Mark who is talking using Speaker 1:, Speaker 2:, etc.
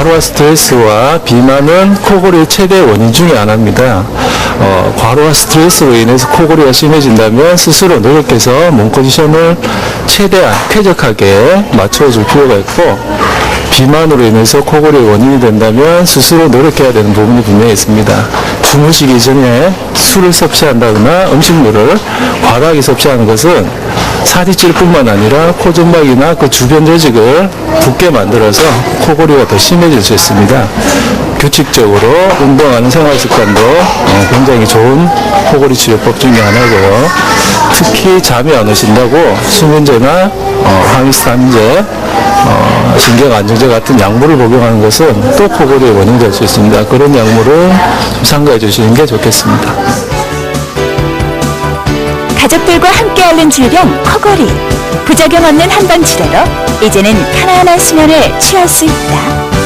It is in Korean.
Speaker 1: 과로와 스트레스와 비만은 코골이의 최대 원인 중에 하나입니다. 과로와 스트레스로 인해서 코골이가 심해진다면 스스로 노력해서 몸 컨디션을 최대한 쾌적하게 맞춰줄 필요가 있고, 비만으로 인해서 코골이의 원인이 된다면 스스로 노력해야 되는 부분이 분명히 있습니다. 주무시기 전에 술을 섭취한다거나 음식물을 과다하게 섭취하는 것은 살이 찔 뿐만 아니라 코점막이나 그 주변 조직을 붓게 만들어서 코골이가 더 심해질 수 있습니다. 규칙적으로 운동하는 생활 습관도 굉장히 좋은 코골이 치료법 중에 하나고요. 특히 잠이 안 오신다고 수면제나 항히스타민제, 신경안정제 같은 약물을 복용하는 것은 또 코골이의 원인이 될 수 있습니다. 그런 약물을 좀 삼가해 주시는 게 좋겠습니다.
Speaker 2: 가족들과 함께 앓는 질병 코골이. 부작용 없는 한방 치료로 이제는 편안한 수면을 취할 수 있다.